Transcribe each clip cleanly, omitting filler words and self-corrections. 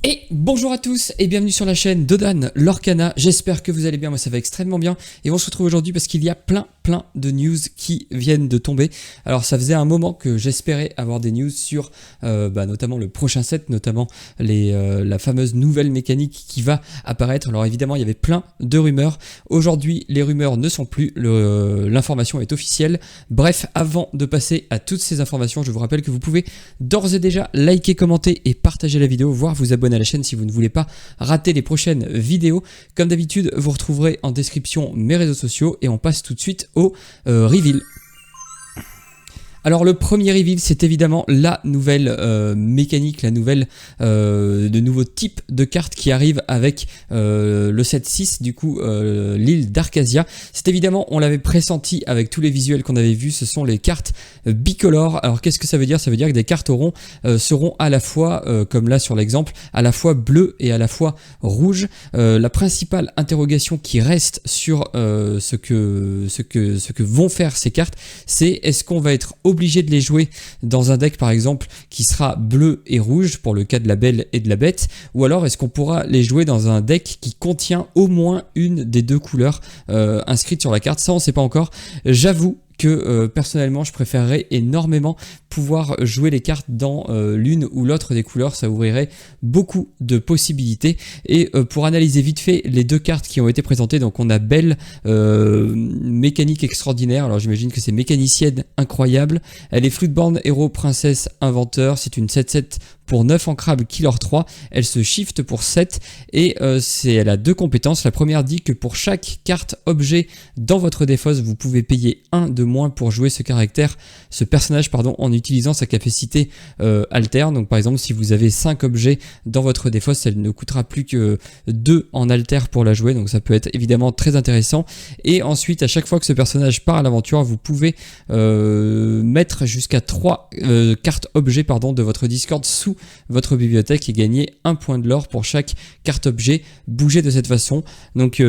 Et bonjour à tous et bienvenue sur la chaîne Dodan Lorcana. J'espère que vous allez bien, moi ça va extrêmement bien. Et on se retrouve aujourd'hui parce qu'il y a plein de news qui viennent de tomber. Alors ça faisait un moment que j'espérais avoir des news sur notamment le prochain set, notamment la fameuse nouvelle mécanique qui va apparaître. Alors évidemment il y avait plein de rumeurs. Aujourd'hui les rumeurs ne sont plus, l'information est officielle. Bref, avant de passer à toutes ces informations, je vous rappelle que vous pouvez d'ores et déjà liker, commenter et partager la vidéo, voire vous abonner à la chaîne si vous ne voulez pas rater les prochaines vidéos. Comme d'habitude, vous retrouverez en description mes réseaux sociaux et on passe tout de suite au reveal. Alors le premier reveal, c'est évidemment la nouvelle mécanique, le nouveau type de carte qui arrive avec le set 6, du coup l'île d'Arcasia. C'est évidemment, on l'avait pressenti avec tous les visuels qu'on avait vus, ce sont les cartes bicolores. Alors qu'est-ce que ça veut dire? Ça veut dire que des cartes seront à la fois, comme là sur l'exemple, à la fois bleu et à la fois rouge. La principale interrogation qui reste sur ce que vont faire ces cartes, c'est est-ce qu'on va être obligé de les jouer dans un deck par exemple qui sera bleu et rouge pour le cas de la Belle et de la Bête, ou alors est-ce qu'on pourra les jouer dans un deck qui contient au moins une des deux couleurs inscrites sur la carte. Ça on sait pas encore. J'avoue que personnellement je préférerais énormément pouvoir jouer les cartes dans l'une ou l'autre des couleurs, ça ouvrirait beaucoup de possibilités. Et pour analyser vite fait les deux cartes qui ont été présentées, donc on a Belle, mécanique extraordinaire, alors j'imagine que c'est mécanicienne incroyable, elle est Floodborn, héros, princesse, inventeur, c'est une 7/7 pour 9 ancrables Killer 3, elle se shift pour 7 et elle a deux compétences. La première dit que pour chaque carte objet dans votre défausse, vous pouvez payer 1 de moins pour jouer ce personnage en utilisant sa capacité alter. Donc par exemple si vous avez 5 objets dans votre défausse, elle ne coûtera plus que 2 en alter pour la jouer, donc ça peut être évidemment très intéressant. Et ensuite à chaque fois que ce personnage part à l'aventure, vous pouvez mettre jusqu'à 3 cartes objets de votre Discord sous votre bibliothèque et gagner 1 point de l'or pour chaque carte objet bougée de cette façon. Donc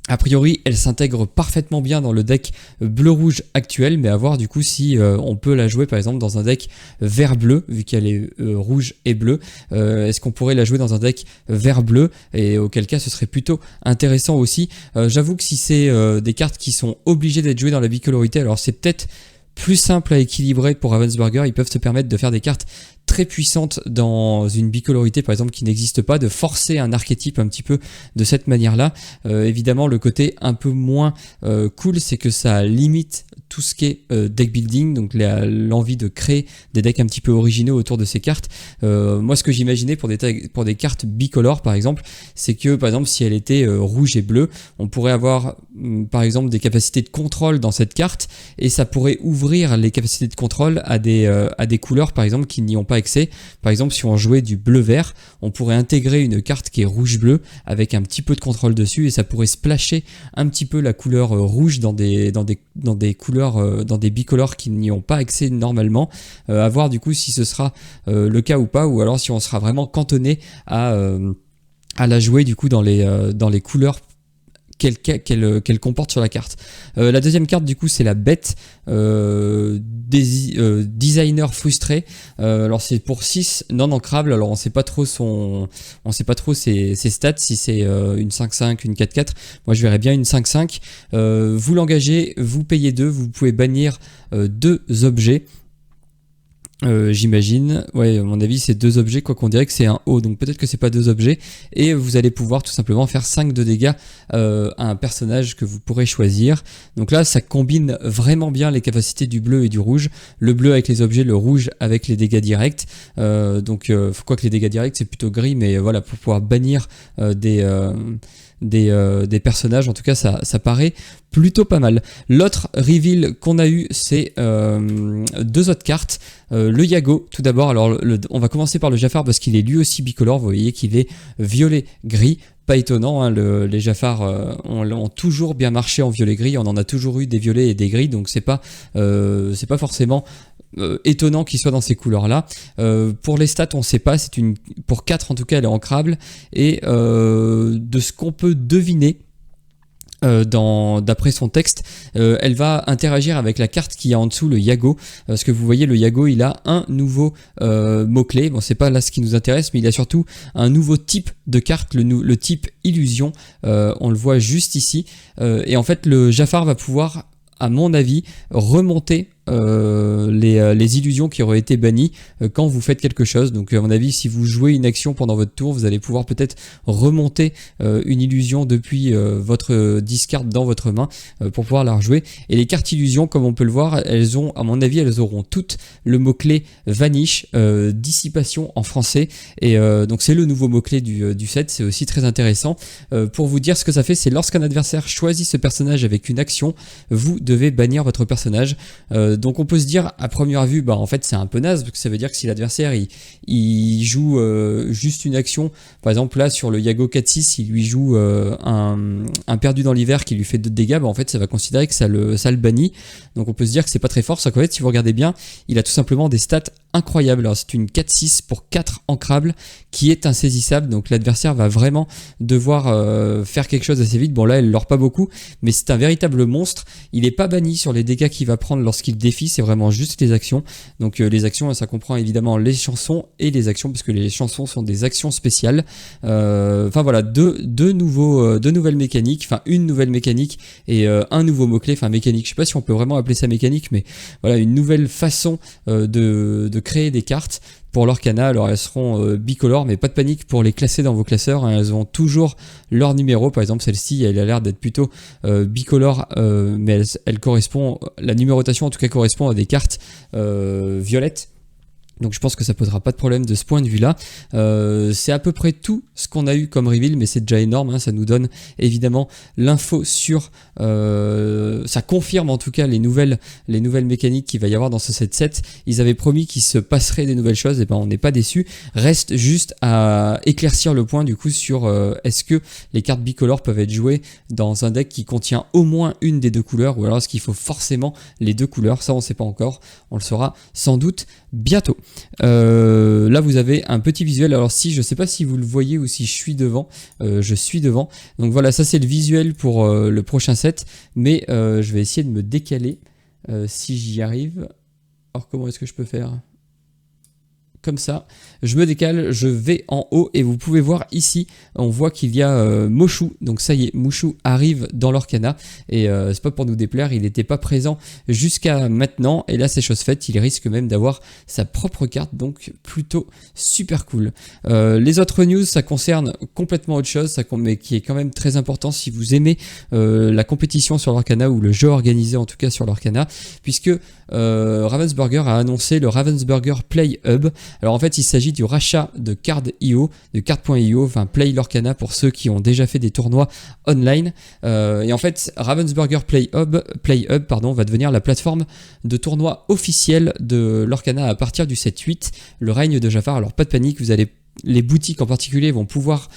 a priori, elle s'intègre parfaitement bien dans le deck bleu-rouge actuel, mais à voir du coup si on peut la jouer par exemple dans un deck vert-bleu, vu qu'elle est rouge et bleu. Est-ce qu'on pourrait la jouer dans un deck vert-bleu? Et auquel cas, ce serait plutôt intéressant aussi. J'avoue que si c'est des cartes qui sont obligées d'être jouées dans la bicolorité, alors c'est peut-être plus simple à équilibrer pour Ravensburger. Ils peuvent se permettre de faire des cartes très puissante dans une bicolorité par exemple qui n'existe pas, de forcer un archétype un petit peu de cette manière là. Évidemment le côté un peu moins cool, c'est que ça limite tout ce qui est deck building, donc l'envie de créer des decks un petit peu originaux autour de ces cartes. Moi ce que j'imaginais pour des cartes bicolores par exemple, c'est que par exemple si elle était rouge et bleu, on pourrait avoir par exemple des capacités de contrôle dans cette carte et ça pourrait ouvrir les capacités de contrôle à des couleurs par exemple qui n'y ont pas accès. Par exemple si on jouait du bleu-vert, on pourrait intégrer une carte qui est rouge-bleu avec un petit peu de contrôle dessus et ça pourrait splasher un petit peu la couleur rouge dans des couleurs, dans des bicolores qui n'y ont pas accès normalement. À voir du coup si ce sera le cas ou pas, ou alors si on sera vraiment cantonné à la jouer du coup dans les couleurs qu'elle comporte sur la carte. La deuxième carte du coup c'est la Bête, designer frustré. Alors c'est pour 6 non ancrables, alors on sait pas trop ses stats, si c'est une 5/5, une 4/4. Moi je verrais bien une 5/5. Vous l'engagez, vous payez 2, vous pouvez bannir 2 objets. J'imagine, ouais, à mon avis c'est 2 objets, quoi qu'on dirait que c'est un haut, donc peut-être que c'est pas 2 objets, et vous allez pouvoir tout simplement faire 5 de dégâts à un personnage que vous pourrez choisir. Donc là ça combine vraiment bien les capacités du bleu et du rouge, le bleu avec les objets, le rouge avec les dégâts directs. Quoi que les dégâts directs c'est plutôt gris, mais voilà, pour pouvoir bannir des personnages, en tout cas ça paraît plutôt pas mal. L'autre reveal qu'on a eu, c'est 2 autres cartes. Le Yago tout d'abord, alors on va commencer par le Jafar parce qu'il est lui aussi bicolore, vous voyez qu'il est violet-gris. Pas étonnant, hein, les Jafars ont toujours bien marché en violet-gris, on en a toujours eu des violets et des gris, donc c'est pas forcément étonnant qu'il soit dans ces couleurs là. Pour les stats on sait pas, pour 4 en tout cas elle est ancrable, et de ce qu'on peut deviner, D'après son texte, elle va interagir avec la carte qui est en dessous, le Yago. Parce que vous voyez, le Yago, il a un nouveau mot-clé. Bon, c'est pas là ce qui nous intéresse, mais il a surtout un nouveau type de carte, le type illusion. On le voit juste ici. Et en fait, le Jafar va pouvoir, à mon avis, remonter les illusions qui auraient été bannies quand vous faites quelque chose. Donc à mon avis, si vous jouez une action pendant votre tour, vous allez pouvoir peut-être remonter une illusion depuis votre discard dans votre main pour pouvoir la rejouer. Et les cartes illusions, comme on peut le voir, elles ont, à mon avis, elles auront toutes le mot-clé Vanish, dissipation en français. Et donc c'est le nouveau mot-clé du set. C'est aussi très intéressant. Pour vous dire ce que ça fait, c'est lorsqu'un adversaire choisit ce personnage avec une action, vous devez bannir votre personnage. Donc on peut se dire à première vue, en fait c'est un peu naze, parce que ça veut dire que si l'adversaire il joue juste une action, par exemple là sur le Yago 4-6, il lui joue un perdu dans l'hiver qui lui fait 2 de dégâts, en fait ça va considérer que ça le bannit. Donc on peut se dire que c'est pas très fort, sauf qu'en fait si vous regardez bien, il a tout simplement des stats incroyables. Alors c'est une 4-6 pour 4 ancrables qui est insaisissable, donc l'adversaire va vraiment devoir faire quelque chose assez vite. Bon là elle l'aura pas beaucoup, mais c'est un véritable monstre. Il est pas banni sur les dégâts qu'il va prendre lorsqu'il défie, c'est vraiment juste les actions. Donc les actions, ça comprend évidemment les chansons et les actions, parce que les chansons sont des actions spéciales. Enfin voilà, deux nouvelles mécaniques, enfin une nouvelle mécanique et un nouveau mot-clé, enfin mécanique, je sais pas si on peut vraiment appeler ça mécanique, mais voilà, une nouvelle façon de créer des cartes. Pour l'Orcana, alors elles seront bicolores, mais pas de panique pour les classer dans vos classeurs, hein, elles ont toujours leur numéro. Par exemple celle-ci, elle a l'air d'être plutôt bicolore, mais elle correspond, la numérotation en tout cas correspond à des cartes violettes. Donc je pense que ça posera pas de problème de ce point de vue-là. C'est à peu près tout ce qu'on a eu comme reveal, mais c'est déjà énorme, hein. Ça nous donne évidemment l'info sur... ça confirme en tout cas les nouvelles mécaniques qu'il va y avoir dans ce set. Ils avaient promis qu'il se passerait des nouvelles choses, et on n'est pas déçus. Reste juste à éclaircir le point du coup sur est-ce que les cartes bicolores peuvent être jouées dans un deck qui contient au moins une des deux couleurs, ou alors est-ce qu'il faut forcément les deux couleurs. Ça on sait pas encore, on le saura sans doute bientôt. Là vous avez un petit visuel, alors je sais pas si vous le voyez ou si je suis devant, je suis devant, donc voilà, ça c'est le visuel pour le prochain set, mais je vais essayer de me décaler si j'y arrive. Alors comment est-ce que je peux faire ? Comme ça, je me décale, je vais en haut et vous pouvez voir ici, on voit qu'il y a Moshu, donc ça y est, Moshu arrive dans l'Orcana et c'est pas pour nous déplaire, il n'était pas présent jusqu'à maintenant et là c'est chose faite, il risque même d'avoir sa propre carte, donc plutôt super cool. Les autres news, ça concerne complètement autre chose, mais qui est quand même très important si vous aimez la compétition sur l'Orcana ou le jeu organisé en tout cas sur l'Orcana, puisque Ravensburger a annoncé le Ravensburger Play Hub. Alors en fait il s'agit du rachat de Card.io, de Card.io, enfin Play l'Orcana pour ceux qui ont déjà fait des tournois online. Et en fait Ravensburger Play Hub va devenir la plateforme de tournoi officielle de l'Orcana à partir du 7-8, le règne de Jafar. Alors pas de panique, les boutiques en particulier vont pouvoir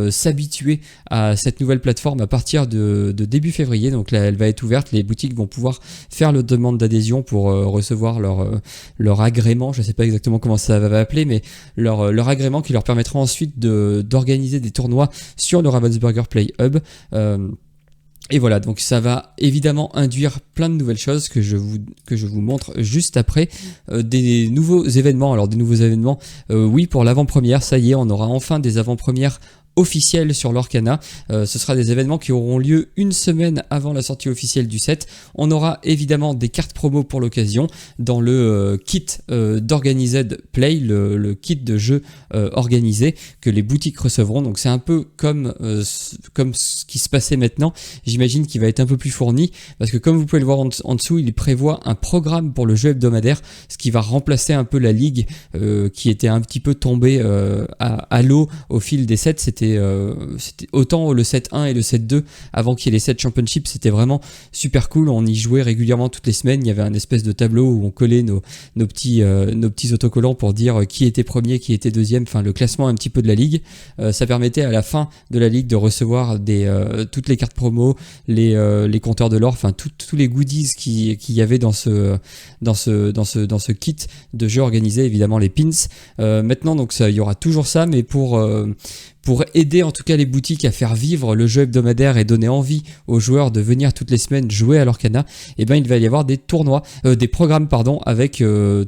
s'habituer à cette nouvelle plateforme à partir de début février. Donc là, elle va être ouverte. Les boutiques vont pouvoir faire la demande d'adhésion pour recevoir leur agrément. Je ne sais pas exactement comment ça va appeler, mais leur agrément qui leur permettra ensuite d'organiser des tournois sur le Ravensburger Play Hub. Et voilà, donc ça va évidemment induire plein de nouvelles choses que je vous montre juste après. Des nouveaux événements, oui, pour l'avant-première, ça y est, on aura enfin des avant-premières officiel sur l'Orcana. Ce sera des événements qui auront lieu une semaine avant la sortie officielle du set. On aura évidemment des cartes promo pour l'occasion dans le kit d'Organized Play, le kit de jeu organisé que les boutiques recevront. Donc c'est un peu comme ce qui se passait maintenant. J'imagine qu'il va être un peu plus fourni parce que comme vous pouvez le voir en dessous, il prévoit un programme pour le jeu hebdomadaire, ce qui va remplacer un peu la ligue qui était un petit peu tombée à l'eau au fil des sets. C'était autant le set 1 et le set 2 avant qu'il y ait les sets championship, c'était vraiment super cool. On y jouait régulièrement toutes les semaines. Il y avait un espèce de tableau où on collait nos petits autocollants pour dire qui était premier, qui était deuxième, enfin le classement un petit peu de la ligue. Ça permettait à la fin de la ligue de recevoir toutes les cartes promo, les compteurs de l'or, enfin tous les goodies qu'il y avait dans ce kit de jeu organisé, évidemment les pins. Maintenant donc il y aura toujours ça, mais pour aider en tout cas les boutiques à faire vivre le jeu hebdomadaire et donner envie aux joueurs de venir toutes les semaines jouer à l'Orcana, et ben il va y avoir des tournois, des programmes pardon, avec un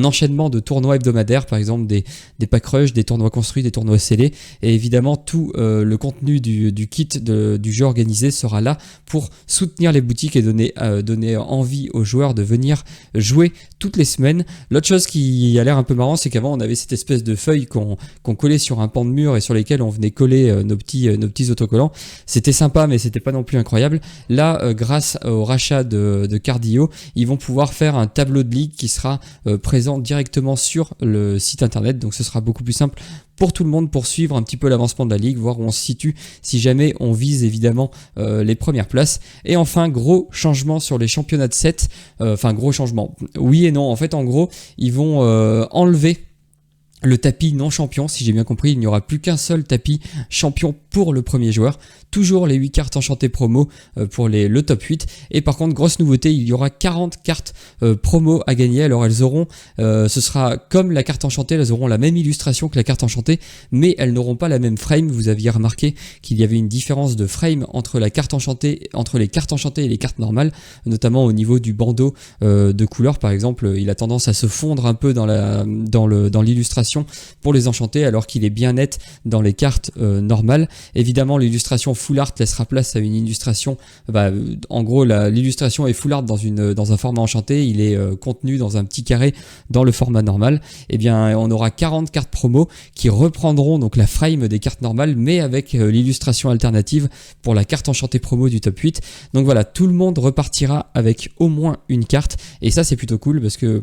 enchaînement de tournois hebdomadaires, par exemple des pack rush, des tournois construits, des tournois scellés, et évidemment tout le contenu du kit du jeu organisé sera là pour soutenir les boutiques et donner envie aux joueurs de venir jouer toutes les semaines. L'autre chose qui a l'air un peu marrant, c'est qu'avant on avait cette espèce de feuille qu'on collait sur un pan de mur et sur lesquelles on venait coller nos petits autocollants. C'était sympa, mais c'était pas non plus incroyable. Là, grâce au rachat de Cardio, ils vont pouvoir faire un tableau de ligue qui sera présent directement sur le site internet, donc ce sera beaucoup plus simple pour tout le monde pour suivre un petit peu l'avancement de la ligue, voir où on se situe si jamais on vise évidemment les premières places. Et enfin, gros changement sur les championnats de 7, gros changement, oui et non, en fait en gros ils vont enlever le tapis non champion. Si j'ai bien compris, il n'y aura plus qu'un seul tapis champion pour le premier joueur. Toujours les 8 cartes enchantées promo pour le top 8. Et par contre, grosse nouveauté, il y aura 40 cartes promo à gagner. Alors elles auront, ce sera comme la carte enchantée, elles auront la même illustration que la carte enchantée, mais elles n'auront pas la même frame. Vous aviez remarqué qu'il y avait une différence de frame entre les cartes enchantées et les cartes normales, notamment au niveau du bandeau de couleur. Par exemple, il a tendance à se fondre un peu dans l'illustration pour les enchantés, alors qu'il est bien net dans les cartes normales. Évidemment, l'illustration full art laissera place à une illustration, en gros l'illustration est full art dans un format enchanté, il est contenu dans un petit carré dans le format normal. Et bien on aura 40 cartes promo qui reprendront donc la frame des cartes normales, mais avec l'illustration alternative pour la carte enchantée promo du top 8. Donc voilà, tout le monde repartira avec au moins une carte, et ça c'est plutôt cool parce que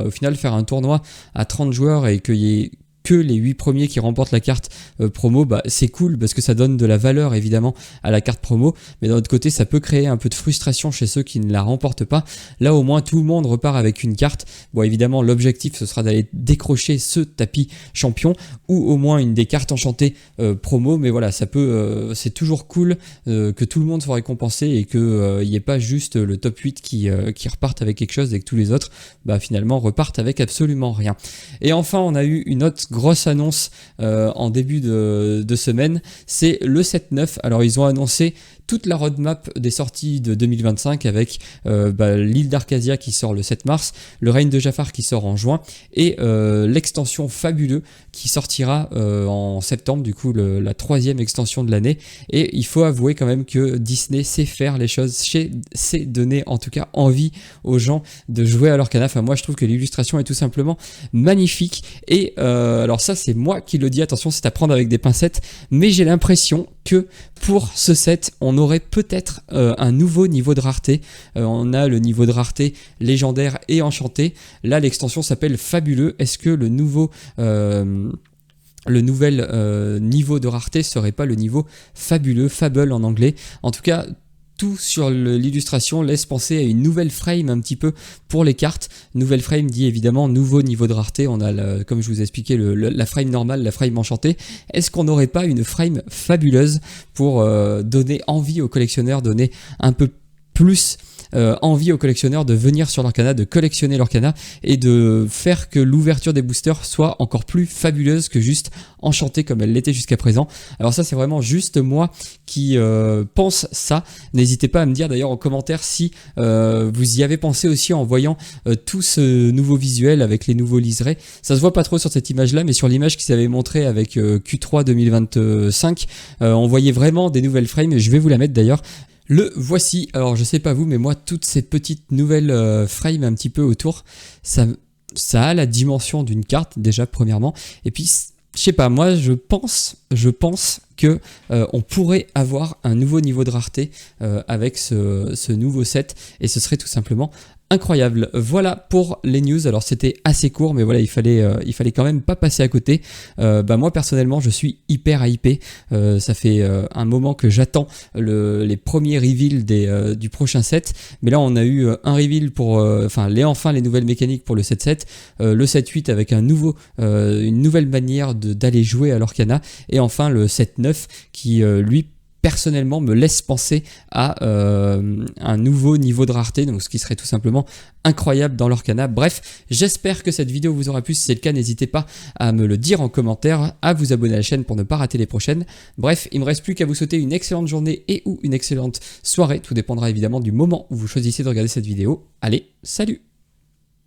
au final faire un tournoi à 30 joueurs et qu'il y ait que les 8 premiers qui remportent la carte promo, c'est cool parce que ça donne de la valeur évidemment à la carte promo, mais d'un autre côté ça peut créer un peu de frustration chez ceux qui ne la remportent pas. Là au moins tout le monde repart avec une carte. Bon, évidemment l'objectif ce sera d'aller décrocher ce tapis champion ou au moins une des cartes enchantées promo, mais voilà, ça peut c'est toujours cool que tout le monde soit récompensé et que il n'y ait pas juste le top 8 qui repartent avec quelque chose et que tous les autres finalement repartent avec absolument rien. Et enfin on a eu une autre grosse annonce en début de semaine, c'est le 7-9. Alors ils ont annoncé toute la roadmap des sorties de 2025 avec l'île d'Arcadia qui sort le 7 mars, le règne de Jafar qui sort en juin et l'extension Fabuleux qui sortira en septembre, du coup la 3e extension de l'année. Et il faut avouer quand même que Disney sait faire les choses, sait donner en tout cas envie aux gens de jouer à l'Orcana. Enfin moi je trouve que l'illustration est tout simplement magnifique et alors ça c'est moi qui le dis, attention c'est à prendre avec des pincettes, mais j'ai l'impression que pour ce set on aurait peut-être un nouveau niveau de rareté. On a le niveau de rareté légendaire et enchanté, là l'extension s'appelle Fabuleux. Est-ce que le nouvel niveau de rareté serait pas le niveau Fabuleux, Fable en anglais? En tout cas tout sur l'illustration laisse penser à une nouvelle frame un petit peu pour les cartes. Nouvelle frame dit évidemment nouveau niveau de rareté. On a, comme je vous ai expliqué, la frame normale, la frame enchantée. Est-ce qu'on n'aurait pas une frame fabuleuse pour donner envie aux collectionneurs, donner un peu plus envie aux collectionneurs de venir sur l'Orcana, de collectionner l'Orcana et de faire que l'ouverture des boosters soit encore plus fabuleuse que juste enchantée comme elle l'était jusqu'à présent. Alors ça c'est vraiment juste moi qui pense ça. N'hésitez pas à me dire d'ailleurs en commentaire si vous y avez pensé aussi en voyant tout ce nouveau visuel avec les nouveaux liserés. Ça se voit pas trop sur cette image là, mais sur l'image qu'ils avaient montré avec Q3 2025 on voyait vraiment des nouvelles frames. Je vais vous la mettre d'ailleurs. Le voici. Alors je sais pas vous, mais moi toutes ces petites nouvelles frames un petit peu autour, ça a la dimension d'une carte déjà premièrement, et puis je sais pas, moi je pense que on pourrait avoir un nouveau niveau de rareté avec ce nouveau set, et ce serait tout simplement incroyable. Voilà pour les news. Alors c'était assez court, mais voilà, il fallait quand même pas passer à côté. Moi personnellement je suis hyper hypé. Ça fait un moment que j'attends les premiers reveals du prochain set, mais là on a eu un reveal pour les nouvelles mécaniques pour le 7-7, le 7-8 avec une nouvelle manière d'aller jouer à l'Orcana, et enfin le 7-9 qui lui personnellement me laisse penser à un nouveau niveau de rareté, donc ce qui serait tout simplement incroyable dans l'Orcana. Bref, j'espère que cette vidéo vous aura plu. Si c'est le cas, n'hésitez pas à me le dire en commentaire, à vous abonner à la chaîne pour ne pas rater les prochaines. Bref, il me reste plus qu'à vous souhaiter une excellente journée et ou une excellente soirée. Tout dépendra évidemment du moment où vous choisissez de regarder cette vidéo. Allez, salut!